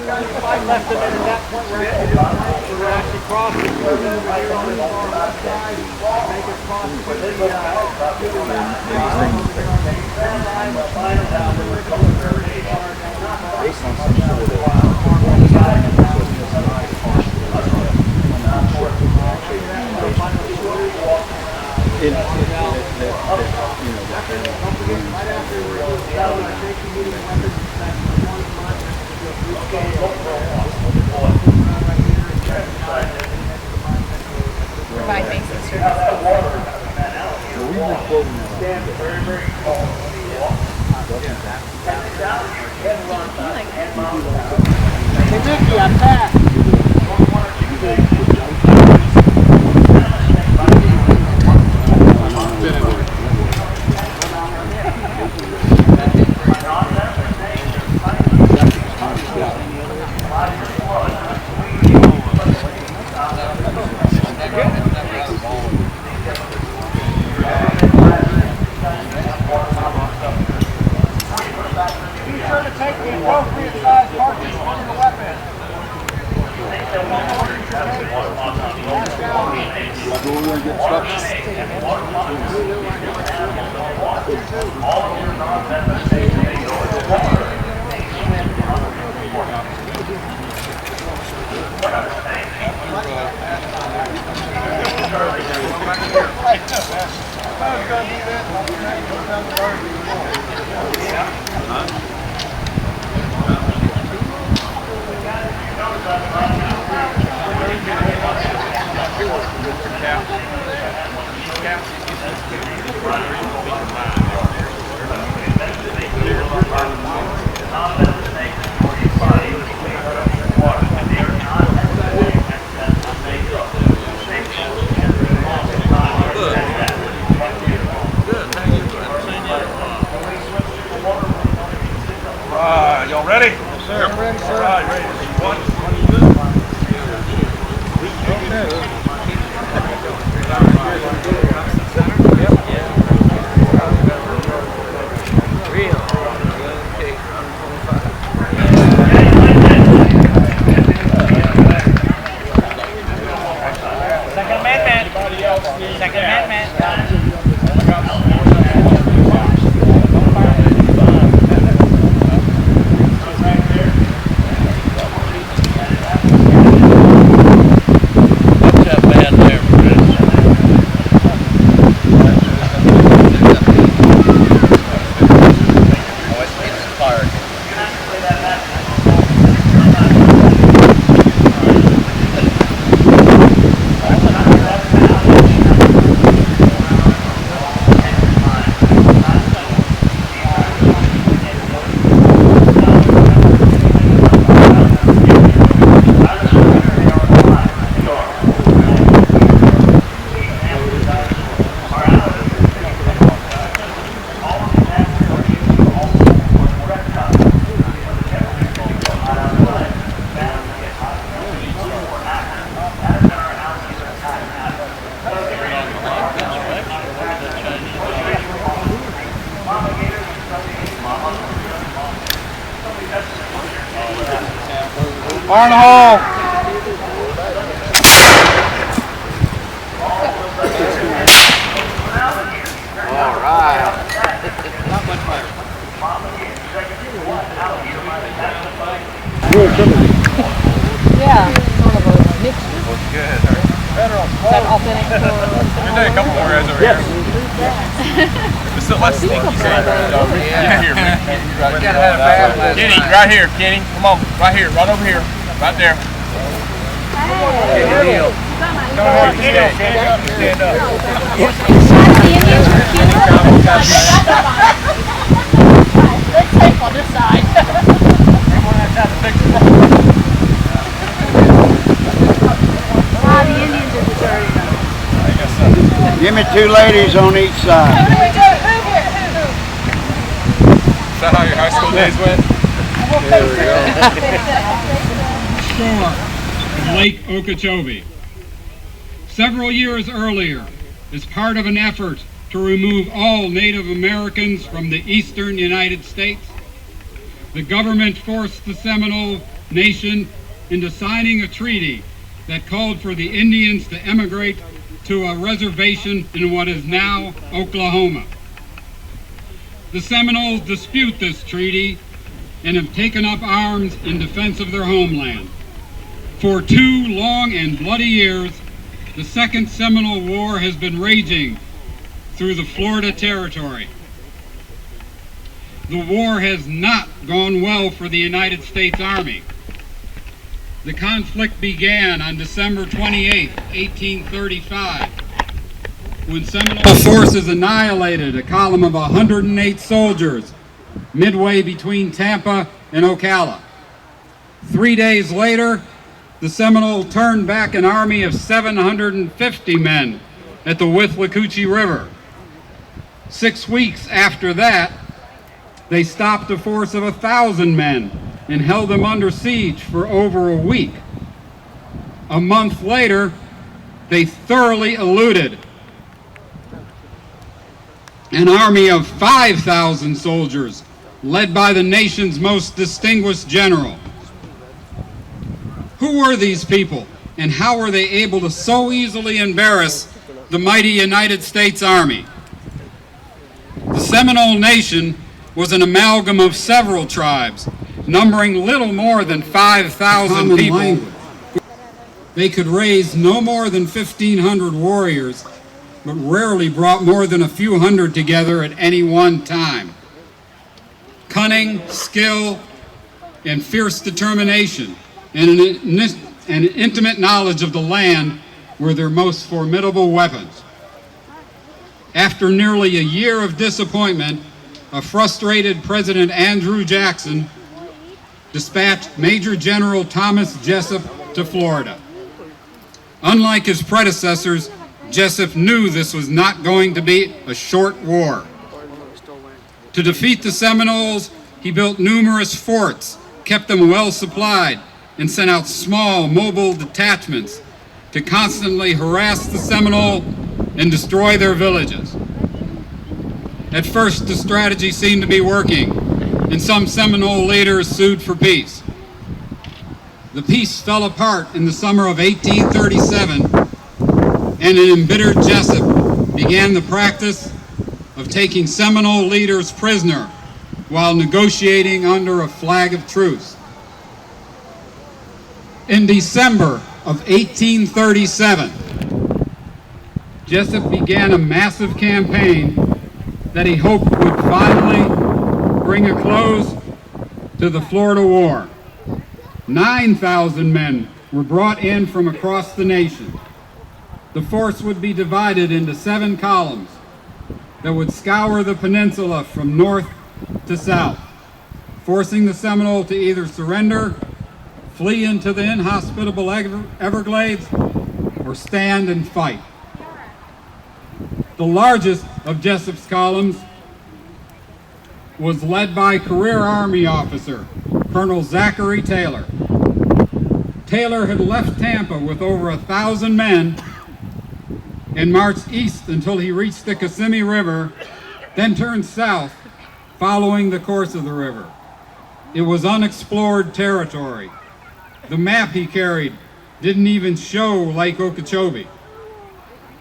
5 left of it at that point. We're actually crossing. We're going to be on the left side. Make it cross for the based on some sort of performance provide basic services. Hey, Mickey, I'm back. Be sure to take the appropriate size cartridge for your weapon. Y'all ready? Yes, sir. I'm ready, sir. All right, ready. One. Second amendment. Second amendment. Fire in the hole. All right. Not much fire. Yeah, sort of a mixture. Looks good. Is that authentic? We're doing a couple more guys over here. Just so let's sneaky Yeah, here, man. Kenny, right here, Kenny. Come on, right here, right over here, right there. Hey. Come on, Kenny. Stand up. The Indians were cute. Good tape on this side. The Indians are the dirty ones. Give me 2 ladies on each side. Is that how your high school days went? Shore of Lake Okeechobee. Several years earlier, as part of an effort to remove all Native Americans from the eastern United States, the government forced the Seminole nation into signing a treaty that called for the Indians to emigrate to a reservation in what is now Oklahoma. The Seminoles dispute this treaty and have taken up arms in defense of their homeland. For 2 long and bloody years, the Second Seminole War has been raging through the Florida Territory. The war has not gone well for the United States Army. The conflict began on December 28, 1835, when Seminole forces annihilated a column of 108 soldiers midway between Tampa and Ocala. 3 days later, the Seminole turned back an army of 750 men at the Withlacoochee River. 6 weeks after that, they stopped a force of 1,000 men and held them under siege for over a week. A month later, they thoroughly eluded an army of 5,000 soldiers led by the nation's most distinguished general. Who were these people, and how were they able to so easily embarrass the mighty United States Army? The Seminole Nation was an amalgam of several tribes, numbering little more than 5,000 people. They could raise no more than 1,500 warriors, but rarely brought more than a few hundred together at any one time. Cunning, skill, and fierce determination, and an intimate knowledge of the land were their most formidable weapons. After nearly a year of disappointment, a frustrated President Andrew Jackson dispatched Major General Thomas Jessup to Florida. Unlike his predecessors, Jessup knew this was not going to be a short war. To defeat the Seminoles, he built numerous forts, kept them well supplied, and sent out small mobile detachments to constantly harass the Seminole and destroy their villages. At first, the strategy seemed to be working, and some Seminole leaders sued for peace. The peace fell apart in the summer of 1837, and an embittered Jessup began the practice of taking Seminole leaders prisoner while negotiating under a flag of truce. In December of 1837, Jessup began a massive campaign that he hoped would finally bring a close to the Florida War. 9,000 men were brought in from across the nation. The force would be divided into 7 columns that would scour the peninsula from north to south, forcing the Seminole to either surrender, flee into the inhospitable Everglades, or stand and fight. The largest of Jessup's columns was led by career Army officer Colonel Zachary Taylor. Taylor had left Tampa with over 1,000 men and marched east until he reached the Kissimmee River, then turned south following the course of the river. It was unexplored territory. The map he carried didn't even show Lake Okeechobee.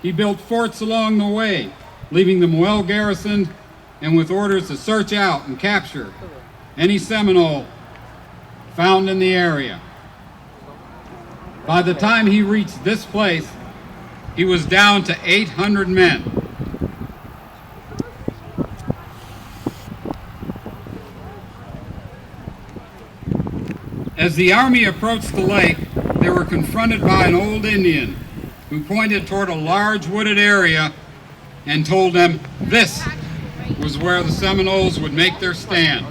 He built forts along the way, leaving them well garrisoned and with orders to search out and capture any Seminole found in the area. By the time he reached this place, he was down to 800 men. As the army approached the lake, they were confronted by an old Indian who pointed toward a large wooded area and told them this was where the Seminoles would make their stand.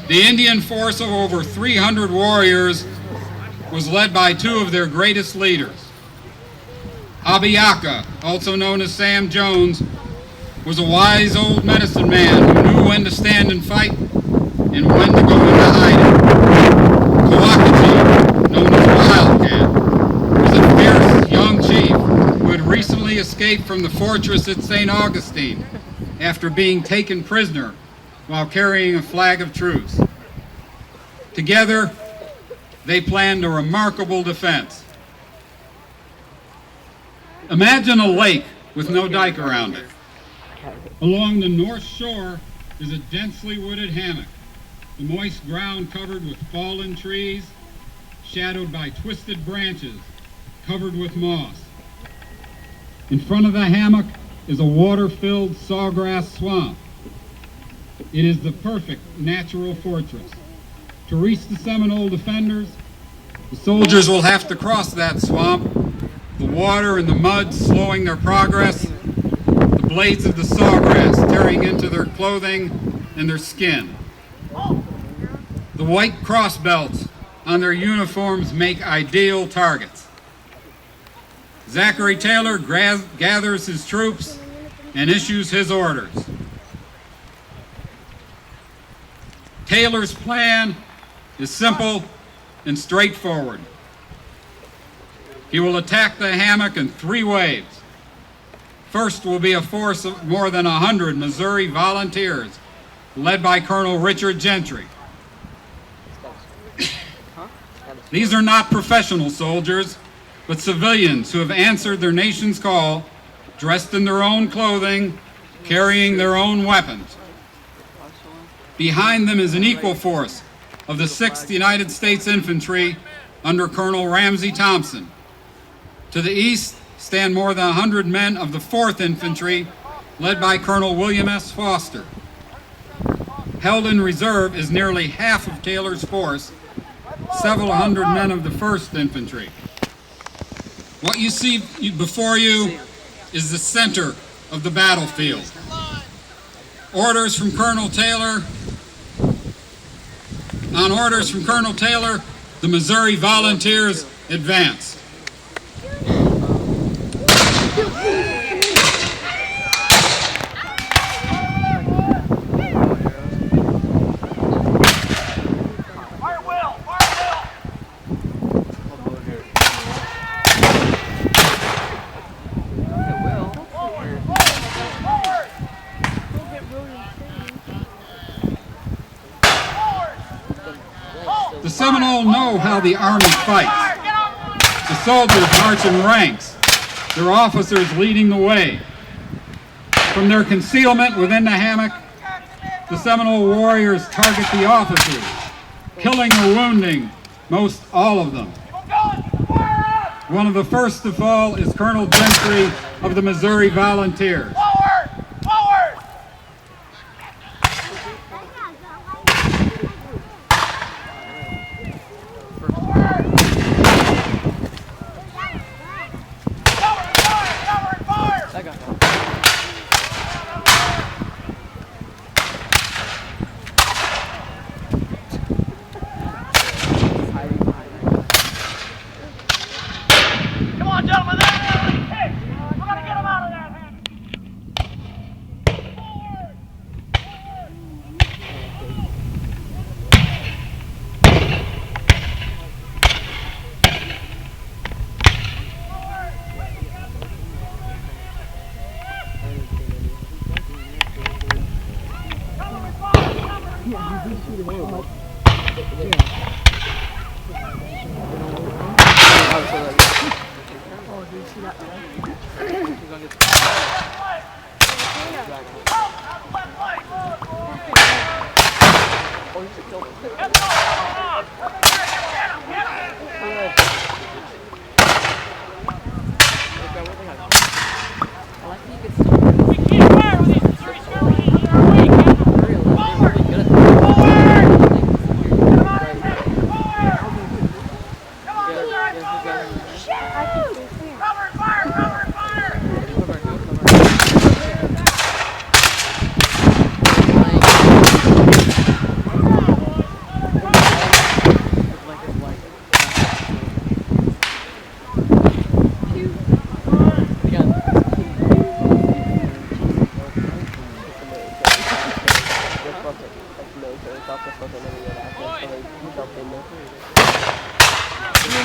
The Indian force of over 300 warriors was led by 2 of their greatest leaders. Abiaka, also known as Sam Jones, was a wise old medicine man who knew when to stand and fight and when to go into hiding. Kawakachi, known as Wildcat, was a fierce young chief who had recently escaped from the fortress at St. Augustine after being taken prisoner while carrying a flag of truce. Together, they planned a remarkable defense. Imagine a lake with no dike around it. Along the north shore is a densely wooded hammock, the moist ground covered with fallen trees, shadowed by twisted branches, covered with moss. In front of the hammock is a water-filled sawgrass swamp. It is the perfect natural fortress. To reach the Seminole defenders, the soldiers will have to cross that swamp, the water and the mud slowing their progress, the blades of the sawgrass tearing into their clothing and their skin. The white cross belts on their uniforms make ideal targets. Zachary Taylor gathers his troops and issues his orders. Taylor's plan is simple and straightforward. He will attack the hammock in 3 waves. First will be a force of more than 100 Missouri volunteers, led by Colonel Richard Gentry. These are not professional soldiers, but civilians who have answered their nation's call, dressed in their own clothing, carrying their own weapons. Behind them is an equal force of the 6th United States Infantry under Colonel Ramsey Thompson. To the east stand more than 100 men of the 4th Infantry, led by Colonel William S. Foster. Held in reserve is nearly half of Taylor's force, several hundred men of the 1st Infantry. What you see before you is the center of the battlefield. Orders from Colonel Taylor. On orders from Colonel Taylor, the Missouri Volunteers advance. The Seminole know how the Army fights. The soldiers march in ranks, their officers leading the way. From their concealment within the hammock, the Seminole warriors target the officers, killing or wounding most all of them. One of the first to fall is Colonel Gentry of the Missouri Volunteers.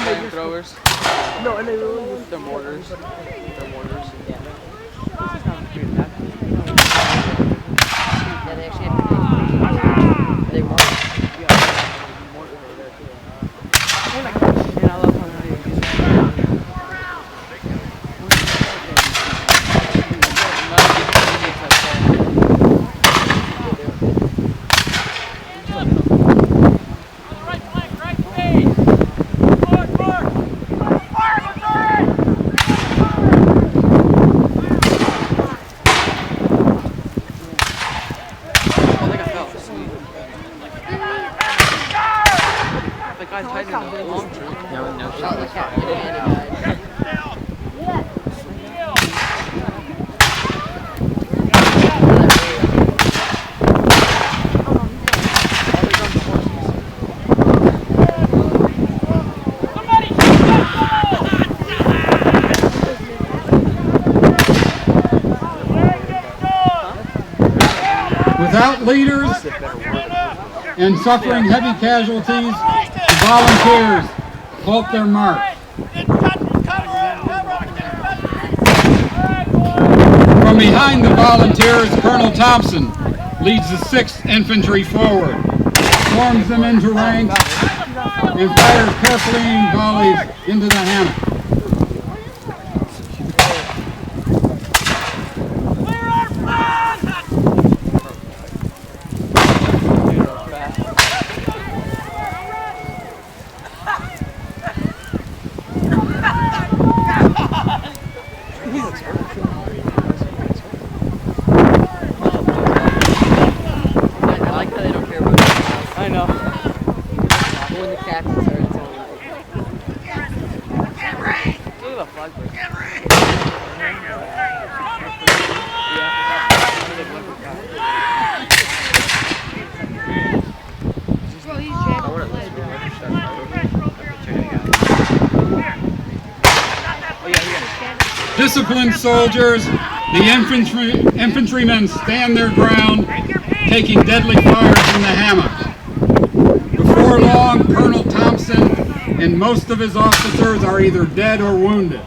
Flamethrowers? No, and they're mortars. They're mortars. Yeah. They actually have to they Without leaders and suffering heavy casualties, the volunteers halt their march. From behind the volunteers, Colonel Thompson leads the 6th Infantry forward, forms them into ranks, and fires carefully aimed volleys into the hammock. Disciplined soldiers, the infantrymen stand their ground, taking deadly fires in the hammock. Before long, Colonel Thompson and most of his officers are either dead or wounded.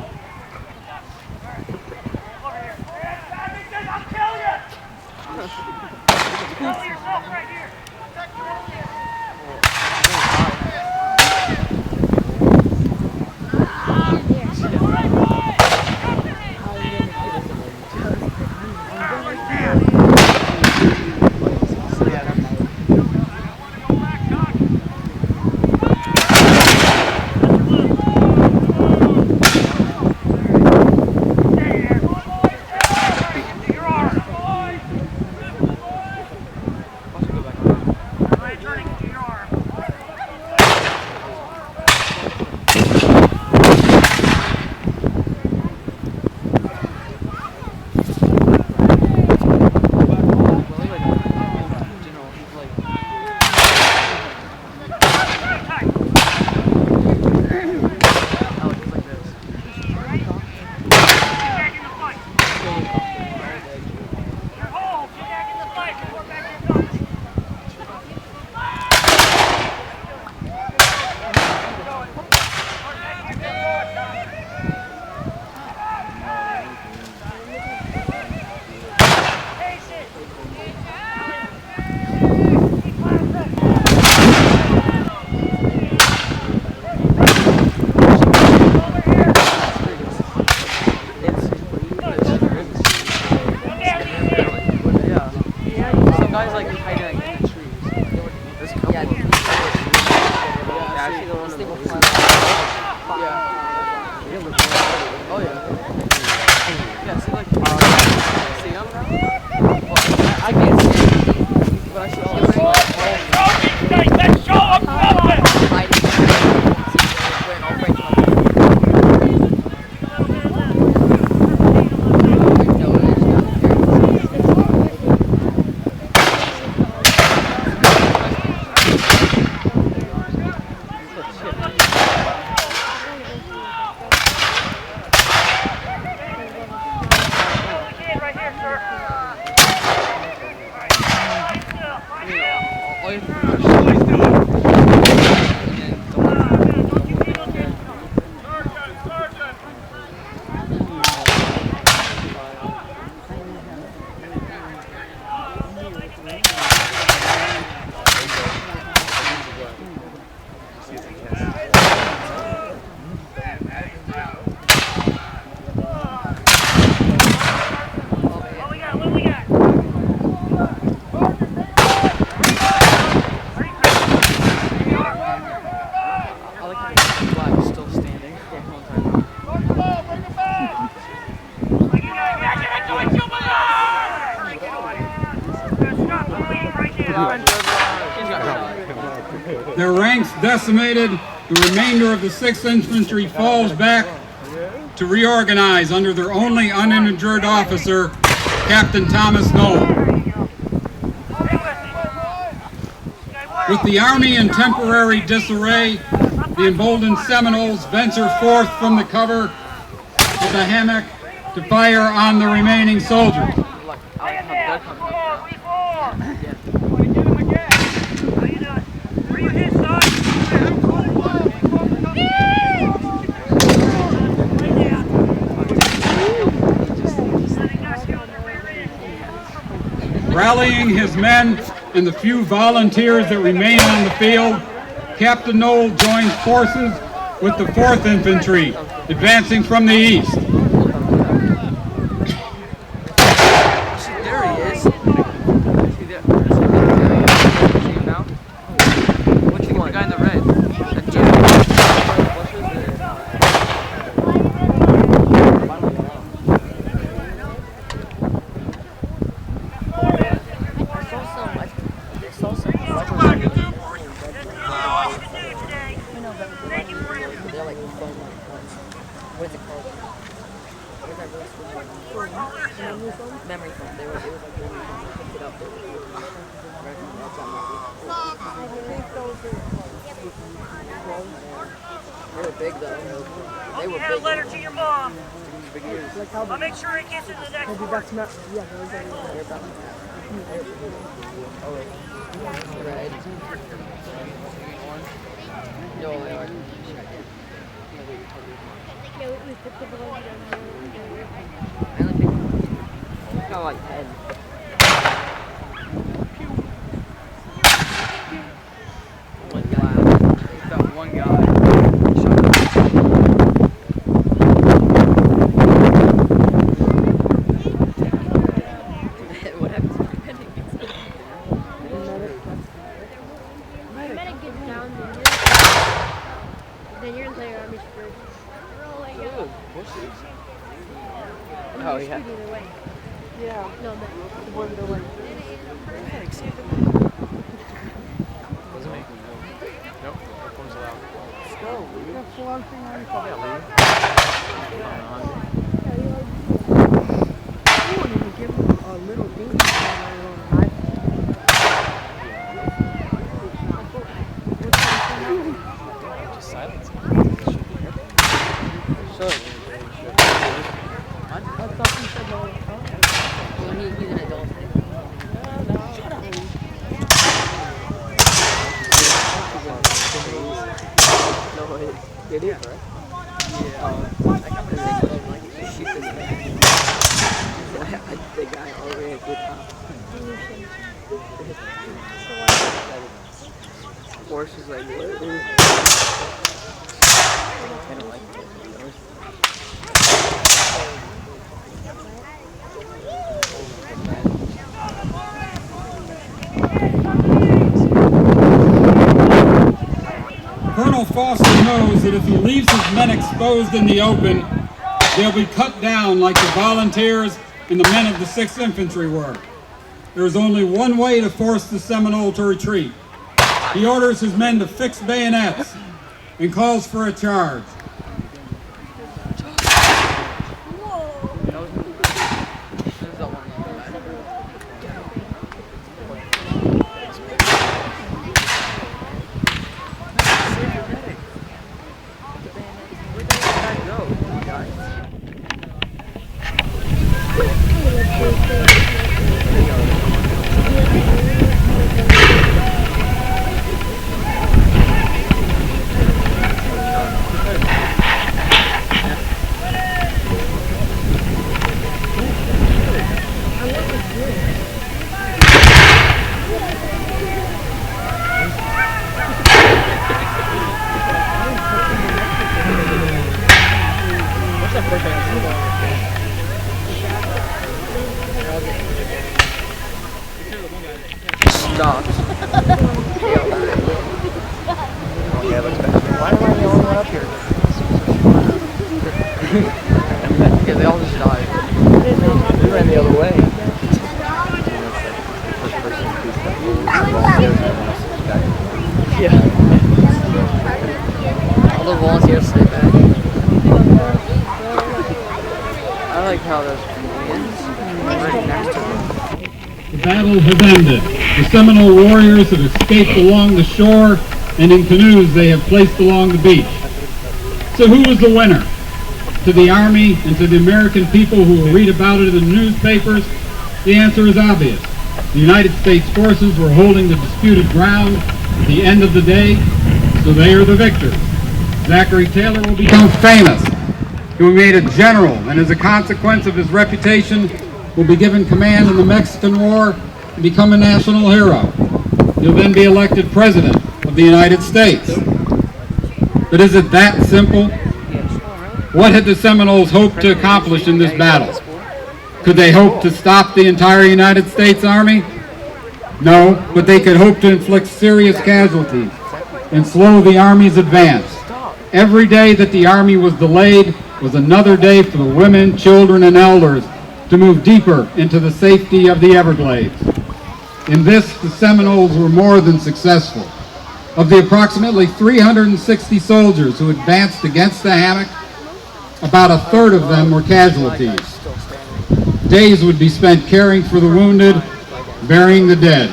Their ranks decimated, the remainder of the 6th Infantry falls back to reorganize under their only uninjured officer, Captain Thomas Noel. With the Army in temporary disarray, the emboldened Seminoles venture forth from the cover of the hammock to fire on the remaining soldiers. arm. Get him again. How you doing? Where you hit, son? Rallying his men and the few volunteers that remain on the field, Captain Knoll joins forces with the 4th Infantry, advancing from the east. There he is. See there? See him now? Which one? The guy in the red. That's memory foam. They were like when you picked it up. They were big though. They were Had a big. letter to your mom. Big ears. I'll make sure it gets in the next one. That's not. Yeah, red. Yo, they are. I only picked one. I got like 10. One guy. He found one guy. He shot what happened to the medic? The medic gets down, then you're there, I'm just screwed. Oh, yeah. Either way. Yeah. No, but The one that like, Wasn't me. Nope. Phone's allowed. let's go. We got full on thing on your phone. You wouldn't even give him a little dinky camera on an iPhone. Just silence. So, I thought you said no. he's an adult. No, it is, right? Yeah. I come to this like shoot this man. The guy already had good time. Horse is like, what? I don't like this. Colonel Foster knows that if he leaves his men exposed in the open, they'll be cut down like the volunteers and the men of the 6th Infantry were. There is only one way to force the Seminole to retreat. He orders his men to fix bayonets and calls for a charge. Stop. Yeah, let's go. Why am I the only one up here? Yeah, they all just died. We ran the other way. Yeah. All the volunteers stay back. I like how there's Canadians right next to them. The battle has ended. The Seminole warriors have escaped along the shore, and in canoes they have placed along the beach. So who was the winner? To the Army and to the American people who will read about it in the newspapers, the answer is obvious. The United States forces were holding the disputed ground at the end of the day, so they are the victors. Zachary Taylor will become famous. He will be made a general, and as a consequence of his reputation, will be given command in the Mexican War and become a national hero. He'll then be elected President of the United States. But is it that simple? What had the Seminoles hoped to accomplish in this battle? Could they hope to stop the entire United States Army? No, but they could hope to inflict serious casualties and slow the Army's advance. Every day that the Army was delayed was another day for the women, children, and elders to move deeper into the safety of the Everglades. In this, the Seminoles were more than successful. Of the approximately 360 soldiers who advanced against the hammock, about a third of them were casualties. Days would be spent caring for the wounded, burying the dead.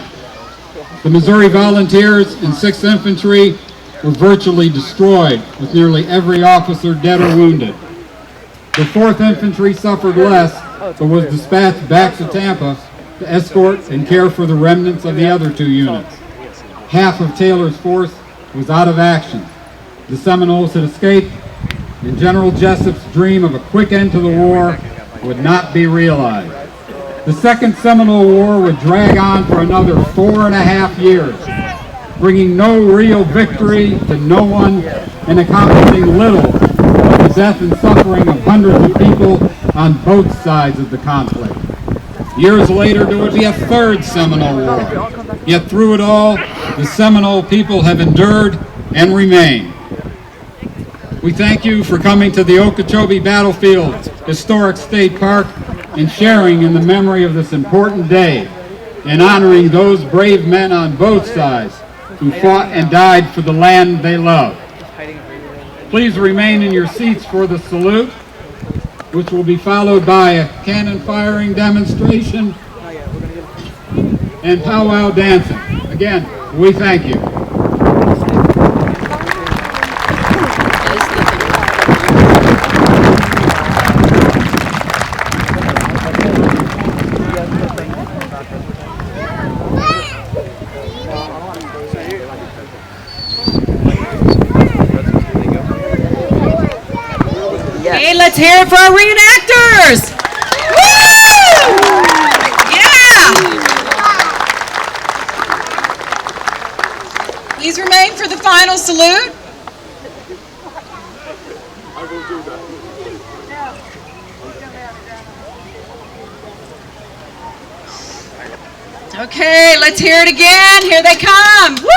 The Missouri Volunteers and 6th Infantry were virtually destroyed, with nearly every officer dead or wounded. The 4th Infantry suffered less, but was dispatched back to Tampa to escort and care for the remnants of the other 2 units. Half of Taylor's force was out of action. The Seminoles had escaped, and General Jessup's dream of a quick end to the war would not be realized. The Second Seminole War would drag on for another 4.5 years, bringing no real victory to no one and accomplishing little but the death and suffering of hundreds of people on both sides of the conflict. Years later, there would be a third Seminole War. Yet through it all, the Seminole people have endured and remain. We thank you for coming to the Okeechobee Battlefield Historic State Park and sharing in the memory of this important day and honoring those brave men on both sides who fought and died for the land they love. Please remain in your seats for the salute, which will be followed by a cannon firing demonstration and powwow dancing. Again, we thank you. Hey, let's hear it for our reenactors! Woo! Yeah! Please remain for the final salute. Okay, let's hear it again. Here they come. Woo!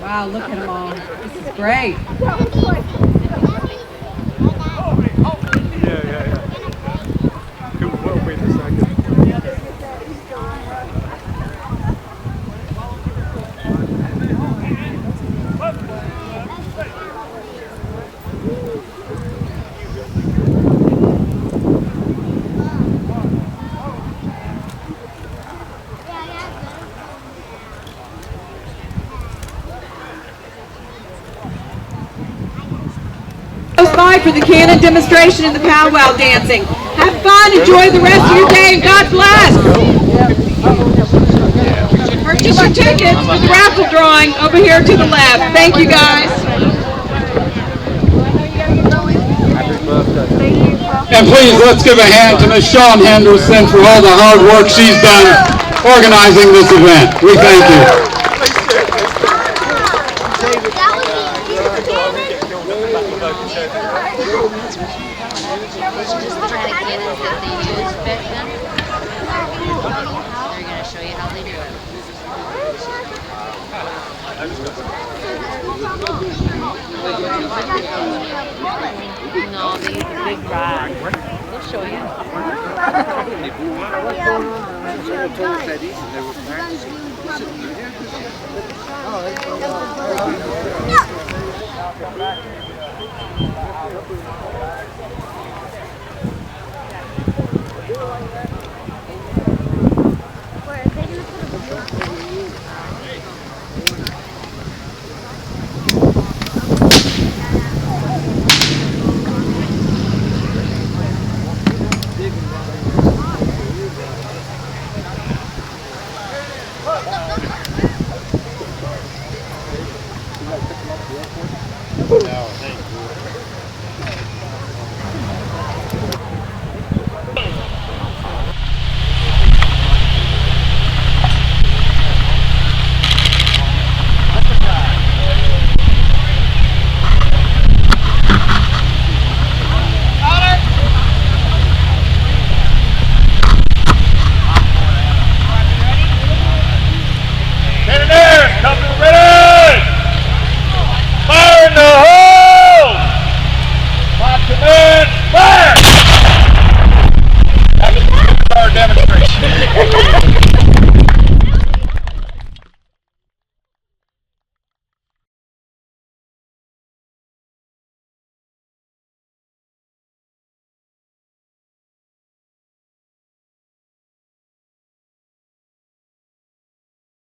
Wow, look at them all. This is great. Wait a second. By for the cannon demonstration and the powwow dancing. Have fun, enjoy the rest of your day, and God bless. Purchase your tickets for the raffle drawing over here to the left. Thank you, guys. And please, let's give a hand to Ms. Shawn Henderson for all the hard work she's done organizing this event. We thank you. No, these big ride. We'll show you. Someone told us that evening they were practicing.